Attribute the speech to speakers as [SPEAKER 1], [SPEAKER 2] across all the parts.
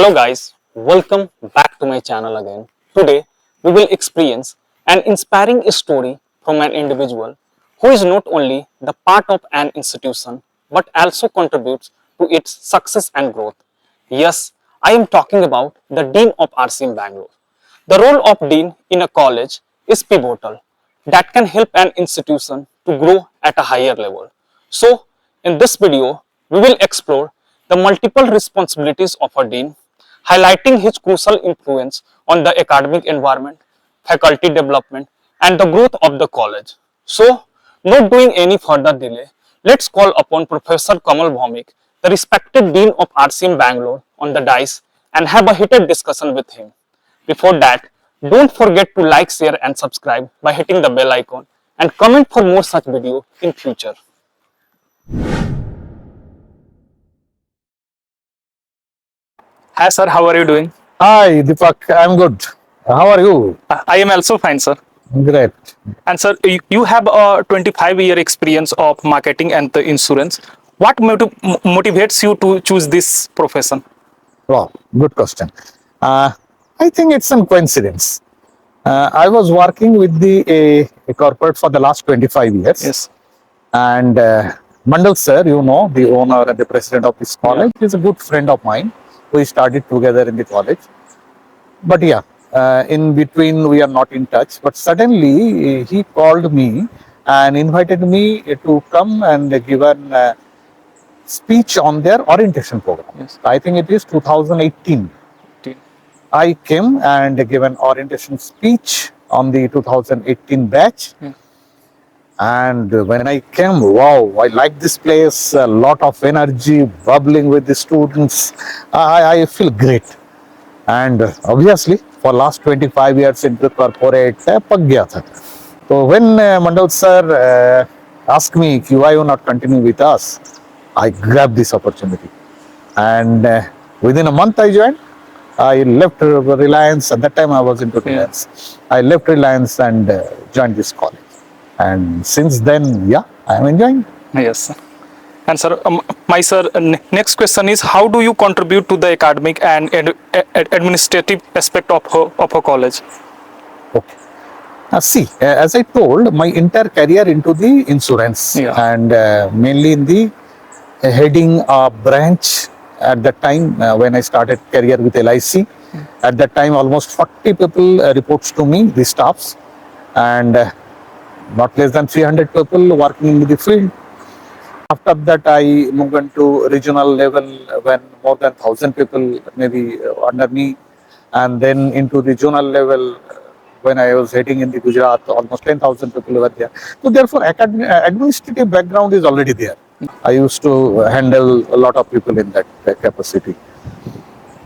[SPEAKER 1] Hello guys, welcome back to my channel again. Today we will experience an inspiring story from an individual who is not only the part of an institution but also contributes to its success and growth. Yes, I am talking about the Dean of RCM Bangalore. The role of Dean in a college is pivotal that can help an institution to grow at a higher level. So, in this video, we will explore the multiple responsibilities of a Dean, highlighting his crucial influence on the academic environment, faculty development, and the growth of the college. So, not doing any further delay, let's call upon Professor Kamal Bhowmik, the respected Dean of RCM Bangalore, on the dais and have a heated discussion with him. Before that, don't forget to like, share and subscribe by hitting the bell icon and comment for more such video in future. Hi sir, how are you doing?
[SPEAKER 2] Hi, Deepak. I'm good. How are you?
[SPEAKER 1] I am also fine sir.
[SPEAKER 2] Great.
[SPEAKER 1] And sir, you have a 25-year experience of marketing and the insurance. What motivates you to choose this profession?
[SPEAKER 2] Wow, good question. I think it's some coincidence. I was working with a corporate for the last 25 years.
[SPEAKER 1] Yes.
[SPEAKER 2] And Mandal sir, you know, the owner and the president of this college, is a good friend of mine. We started together in the college. But yeah, in between we are not in touch. But suddenly he called me and invited me to come and give an speech on their orientation program.
[SPEAKER 1] Yes.
[SPEAKER 2] I think it is 2018. I came and gave an orientation speech on the 2018 batch.
[SPEAKER 1] Yeah.
[SPEAKER 2] And when I came, wow, I like this place, a lot of energy, bubbling with the students. I feel great. And obviously, for last 25 years into corporate, पक गया था. So when Mandal sir asked me, why you not continue with us? I grabbed this opportunity. And within a month I joined. I left Reliance. At that time I was into Reliance. I left Reliance and joined this college. And since then, yeah, I am enjoying.
[SPEAKER 1] Yes, sir. And sir, next question is, how do you contribute to the academic and administrative aspect of a college?
[SPEAKER 2] Okay. See, as I told, my entire career into the insurance and mainly in the heading a branch at that time when I started career with LIC. At that time, almost 40 people reports to me, the staffs, and not less than 300 people working in the field. After that, I moved into regional level when more than 1,000 people maybe under me, and then into regional level when I was heading in the Gujarat, almost 10,000 people were there. So therefore, administrative background is already there. I used to handle a lot of people in that capacity.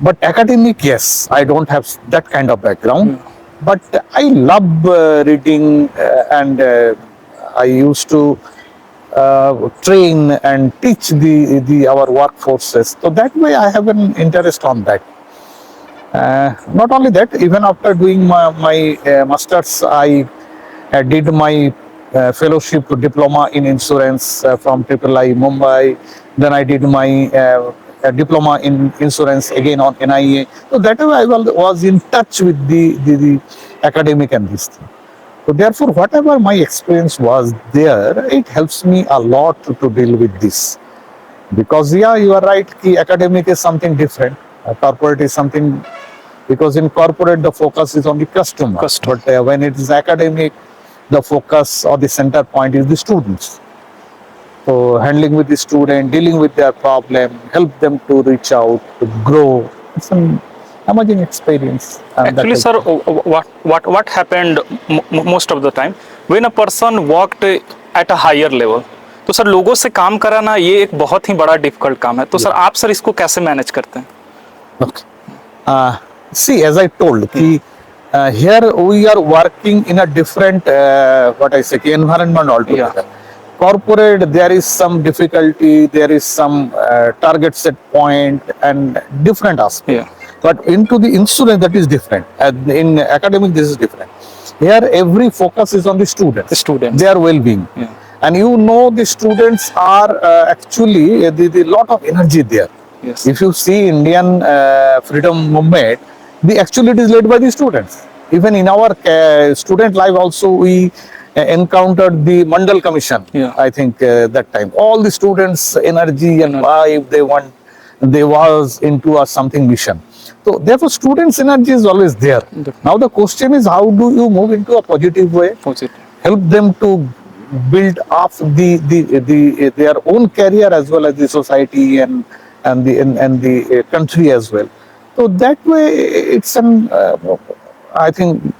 [SPEAKER 2] But academic, yes, I don't have that kind of background. But I love reading and I used to train and teach our workforces. So that way I have an interest on that. Not only that, even after doing my masters, I did my fellowship diploma in insurance from III Mumbai. Then I did my diploma in insurance again on NIA. So that way I was in touch with the academic and this thing. So therefore, whatever my experience was there, it helps me a lot to deal with this. Because yeah, you are right, academic is something different. Corporate is something, because in corporate the focus is on the customer. But when it is academic, the focus or the center point is the students. So handling with the student, dealing with their problem, help them to reach out, to grow. It's an amazing experience.
[SPEAKER 1] Actually, sir, what happened most of the time when a person worked at a higher level, तो sir लोगों से काम कराना ये एक बहुत ही बड़ा difficult काम है. तो सर आप सर इसको कैसे मैनेज करते हैं?
[SPEAKER 2] Okay. See, as I told, here we are working in a different, environment altogether.
[SPEAKER 1] Yeah.
[SPEAKER 2] Corporate, there is some difficulty, there is some target set point and different aspects.
[SPEAKER 1] Yeah.
[SPEAKER 2] But into the insurance, that is different. In academic, this is different. Here, every focus is on the students. Their well-being.
[SPEAKER 1] Yeah.
[SPEAKER 2] And you know, the students are actually the lot of energy there.
[SPEAKER 1] Yes.
[SPEAKER 2] If you see Indian freedom movement, actually it is led by the students. Even in our student life also, we encountered the Mandal Commission.
[SPEAKER 1] Yeah.
[SPEAKER 2] I think that time all the students' energy and
[SPEAKER 1] Energy.
[SPEAKER 2] vibe they was into a something mission. So therefore, students' energy is always there.
[SPEAKER 1] Definitely.
[SPEAKER 2] Now the question is, how do you move into a positive way?
[SPEAKER 1] Positive.
[SPEAKER 2] Help them to build up their own career as well as the society and the country as well. So that way, it's an I think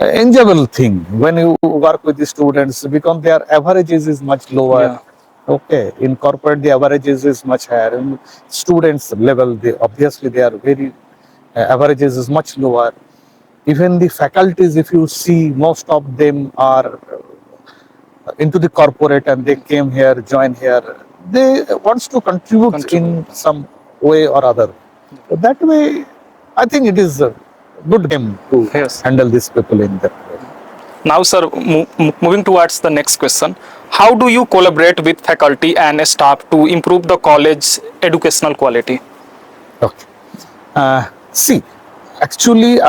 [SPEAKER 2] enjoyable thing when you work with the students because their averages is much lower.
[SPEAKER 1] Yeah.
[SPEAKER 2] Okay, in corporate the averages is much higher. In students level, they are very averages is much lower. Even the faculties, if you see, most of them are into the corporate and they came here, join here. They wants to contribute in some way or other. So that way, I think it is a good game to
[SPEAKER 1] Yes.
[SPEAKER 2] handle these people in that way.
[SPEAKER 1] Now, sir, moving towards the next question, how do you collaborate with faculty and staff to improve the college educational quality?
[SPEAKER 2] Okay. See, actually,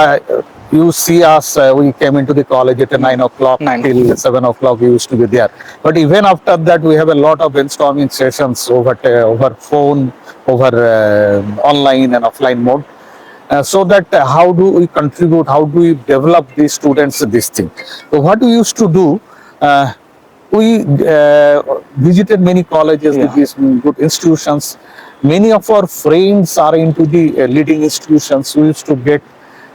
[SPEAKER 2] you see us, we came into the college at 9 o'clock
[SPEAKER 1] 9.
[SPEAKER 2] till 7 o'clock, we used to be there. But even after that, we have a lot of brainstorming sessions over phone, over online and offline mode. So that how do we contribute, how do we develop these students this thing. So what we used to do, we visited many colleges with these good institutions. Many of our friends are into the leading institutions. We used to get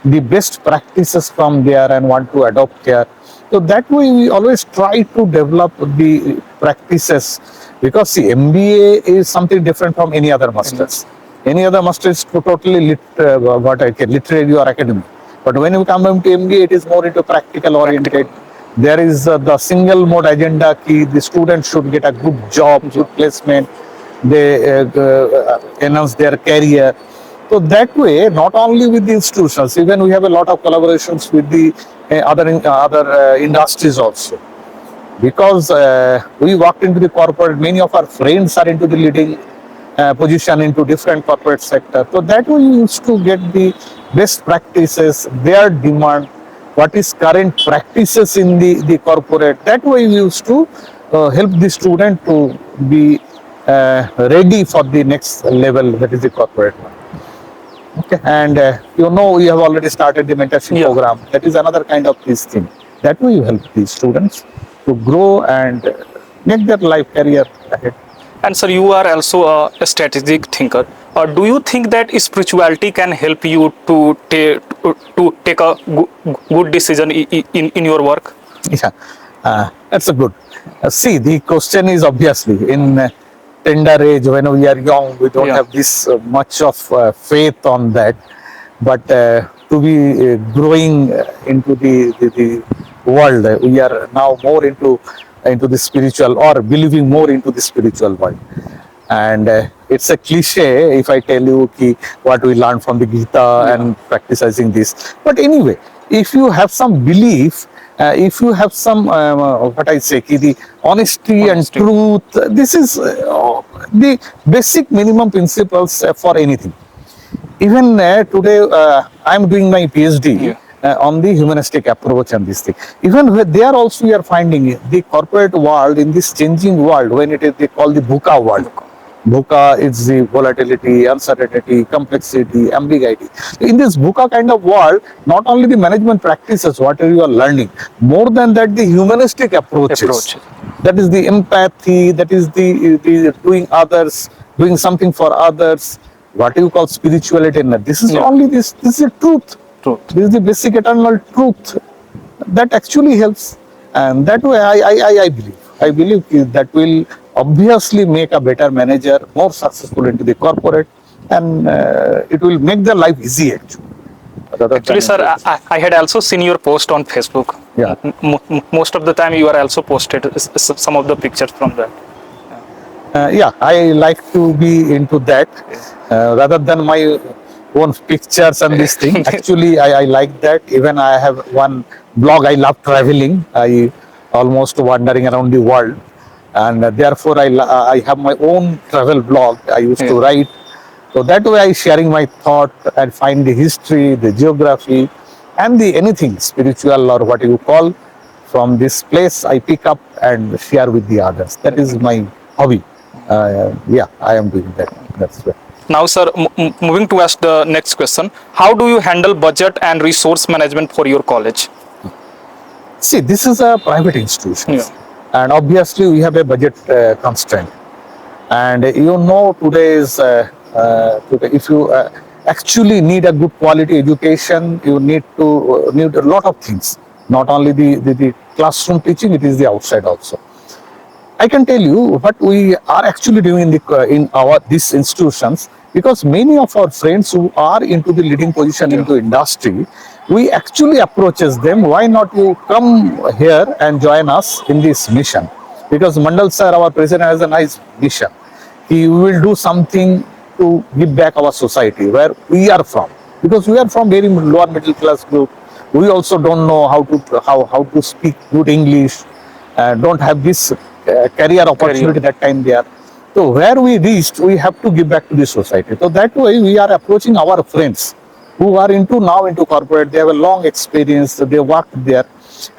[SPEAKER 2] the best practices from there and want to adopt here. So that way we always try to develop the practices because see, MBA is something different from any other masters. Any other master is totally literary or academic. But when you come into MBA, it is more into practical oriented. There is the single mode agenda key. The student should get a good job, good placement. They enhance their career. So that way, not only with the institutions, even we have a lot of collaborations with the other industries also. Because we walked into the corporate, many of our friends are into the leading position into different corporate sector. So that we used to get the best practices, their demand, what is current practices in the corporate. That way we used to help the student to be ready for the next level, that is the corporate one. Okay, and we have already started the mentorship program. That is another kind of this thing. That way you help the students to grow and make their life career ahead.
[SPEAKER 1] And sir, you are also a strategic thinker. Do you think that spirituality can help you to take a good decision in your work?
[SPEAKER 2] Yeah, that's a good. See, the question is obviously in tender age when we are young, we don't have this much of faith on that. But to be growing into the world, we are now more into the spiritual or believing more into the spiritual world. And it's a cliche if I tell you what we learned from the Gita and practicing this. But anyway, if you have some belief, if you have some the honesty and truth, this is the basic minimum principles for anything. Even today, I'm doing my PhD on the humanistic approach and this thing. Even there also we are finding the corporate world in this changing world when it is they call the VUCA world. VUCA is the volatility, uncertainty, complexity, ambiguity. In this VUCA kind of world, not only the management practices, what you are learning, more than that, the humanistic approaches. That is the empathy, that is the doing others, doing something for others, what you call spirituality. This is only this is the truth. This is the basic eternal truth that actually helps. And that way I believe that will obviously make a better manager, more successful into the corporate, and it will make their life easy actually.
[SPEAKER 1] Actually, sir, I had also seen your post on Facebook.
[SPEAKER 2] Yeah.
[SPEAKER 1] Most of the time you are also posted some of the pictures from that.
[SPEAKER 2] I like to be into that rather than my own pictures and this thing. Actually, I like that. Even I have one blog. I love traveling. I almost wandering around the world, and therefore I have my own travel blog. I used to write So that way I sharing my thought and find the history, the geography, and the anything spiritual or what you call from this place I pick up and share with the others. That is my hobby. Yeah, I am doing that. That's right.
[SPEAKER 1] Now, sir, moving to ask the next question. How do you handle budget and resource management for your college?
[SPEAKER 2] See, this is a private institution,
[SPEAKER 1] Yeah.
[SPEAKER 2] and obviously we have a budget constraint. And you know, today, if you actually need a good quality education, you need a lot of things. Not only the classroom teaching, it is the outside also. I can tell you what we are actually doing in our these institutions, because many of our friends who are into the leading position into industry, we actually approaches them. Why not you come here and join us in this mission? Because Mandal sir, our president, has a nice mission. He will do something to give back our society where we are from, because we are from very lower middle class group. We also don't know how to speak good English, don't have this career opportunity that time there. So where we reached, we have to give back to the society. So that way we are approaching our friends who are into corporate. They have a long experience, they worked there,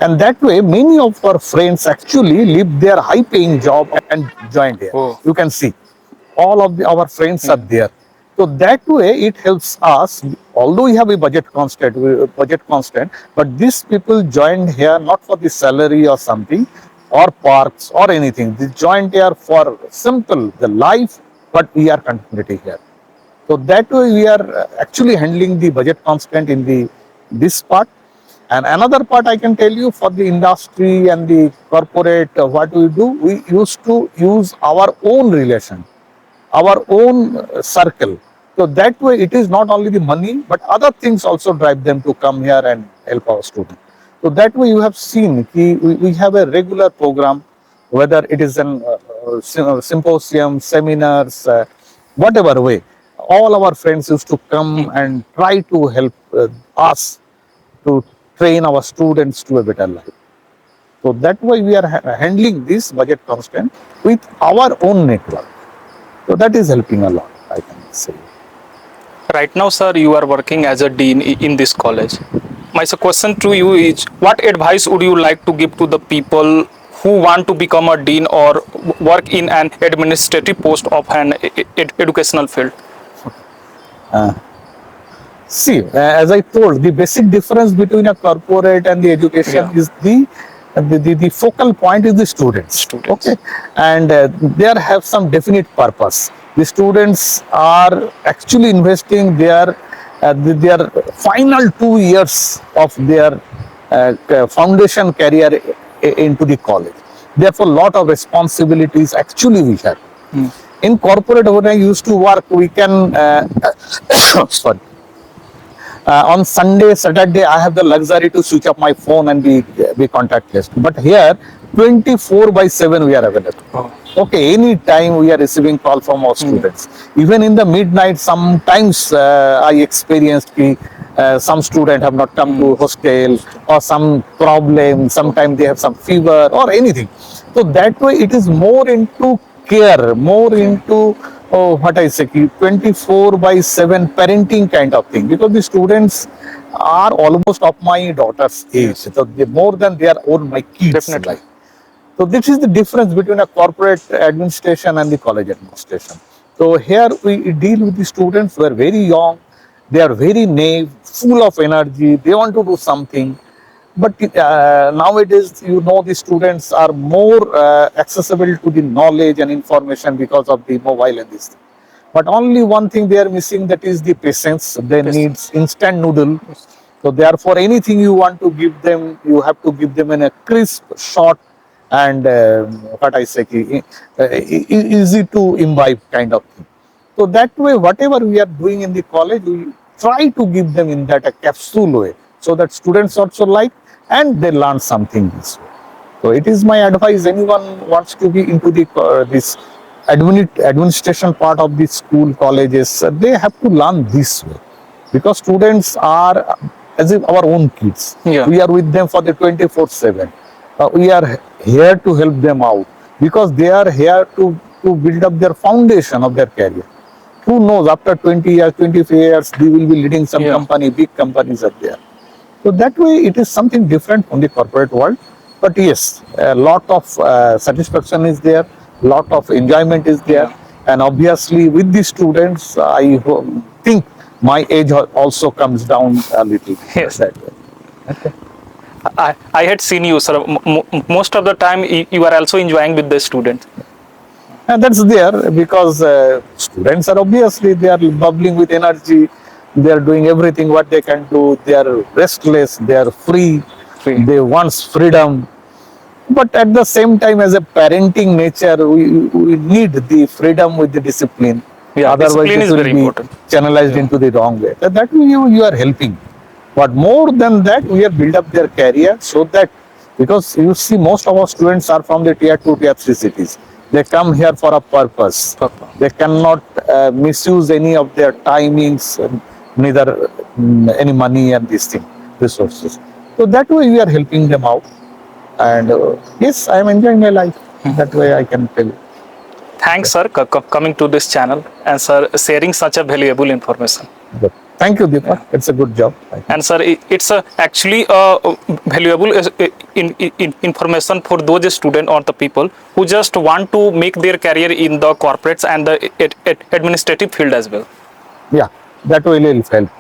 [SPEAKER 2] and that way many of our friends actually leave their high paying job and joined here.
[SPEAKER 1] Oh.
[SPEAKER 2] You can see all of our friends are there. So that way it helps us, although we have a budget constant, but these people joined here not for the salary or something, or parks or anything. They joined here for simple, the life, but we are continuity here. So that way we are actually handling the budget constant in this part. And another part I can tell you, for the industry and the corporate, what we do, we used to use our own relation, our own circle. So that way it is not only the money, but other things also drive them to come here and help our students. So that way you have seen we have a regular program, whether it is an symposium, seminars, whatever way. All our friends used to come and try to help us to train our students to a better life. So that way we are handling this budget constant with our own network. So that is helping a lot, I can say.
[SPEAKER 1] Right now, sir, you are working as a dean in this college. My question to you is, what advice would you like to give to the people who want to become a dean or work in an administrative post of an educational field?
[SPEAKER 2] See, as I told, the basic difference between a corporate and the education is the focal point is the students. Okay, and they have some definite purpose. The students are actually investing their final 2 years of their foundation career into the college. Therefore, lot of responsibilities actually we have. In corporate, when I used to work, we can sorry. On Sunday, Saturday, I have the luxury to switch off my phone and be contactless. But here, 24/7 we are available.
[SPEAKER 1] Oh.
[SPEAKER 2] Okay, any time we are receiving call from our students. Even in the midnight, sometimes I experienced some student have not come to hostel, or some problem. Sometimes they have some fever or anything. So that way, it is more into care, more into what I say, 24/7 parenting kind of thing, because the students are almost of my daughter's age. So they more than their own my kids.
[SPEAKER 1] Definitely.
[SPEAKER 2] Like. So this is the difference between a corporate administration and the college administration. So here we deal with the students who are very young, they are very naive, full of energy, they want to do something. But nowadays, you know, the students are more accessible to the knowledge and information because of the mobile and this thing. But only one thing they are missing, that is the patience. They need instant noodle. So therefore, anything you want to give them, you have to give them in a crisp, short, and what I say, easy to imbibe kind of thing. So that way, whatever we are doing in the college, we try to give them in that a capsule way, so that students also like and they learn something this way. So it is my advice, anyone wants to be into the this administration part of the school, colleges, they have to learn this way, because students are as if our own kids. We are with them for the 24/7. We are here to help them out, because they are here to build up their foundation of their career. who knows, after 20 years, 25 years, they will be leading some company, big companies are there. So that way, it is something different from the corporate world. But yes, a lot of satisfaction is there, lot of enjoyment is there, and obviously with the students, think my age also comes down a little.
[SPEAKER 1] Yes.
[SPEAKER 2] That way. Okay.
[SPEAKER 1] I had seen you, sir. Most of the time, you are also enjoying with the students.
[SPEAKER 2] And that's there because students are obviously they are bubbling with energy. They are doing everything what they can do. They are restless. They are free. They want freedom. But at the same time, as a parenting nature, we need the freedom with the discipline.
[SPEAKER 1] Yeah,
[SPEAKER 2] otherwise
[SPEAKER 1] discipline
[SPEAKER 2] it
[SPEAKER 1] is
[SPEAKER 2] will
[SPEAKER 1] very
[SPEAKER 2] be
[SPEAKER 1] important.
[SPEAKER 2] channelized into the wrong way. That way you are helping. But more than that, we have built up their career so that, because you see most of our students are from the tier 2, tier 3 cities. They come here for a purpose. They cannot misuse any of their timings, neither any money and these things, resources. So that way we are helping them out. And yes, I am enjoying my life. That way I can tell you.
[SPEAKER 1] Thanks, sir, coming to this channel and sir sharing such a valuable information.
[SPEAKER 2] Good. Thank you, Deepak. It's a good job.
[SPEAKER 1] And sir, it's actually valuable information for those students or the people who just want to make their career in the corporates and the administrative field as well.
[SPEAKER 2] Yeah, that will help.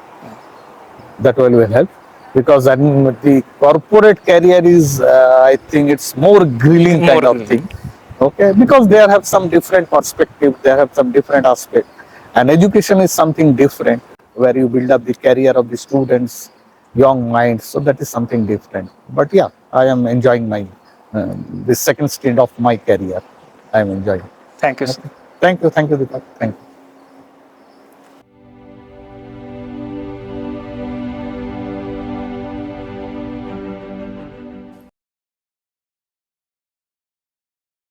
[SPEAKER 2] That will help. Because the corporate career is, I think it's more grilling kind of thing. Okay, because they have some different perspective, they have some different aspect. And education is something different, where you build up the career of the students, young minds. So that is something different. But yeah, I am enjoying my the second stint of my career. I am enjoying.
[SPEAKER 1] Thank you, sir.
[SPEAKER 2] Thank you, Deepak. Thank you.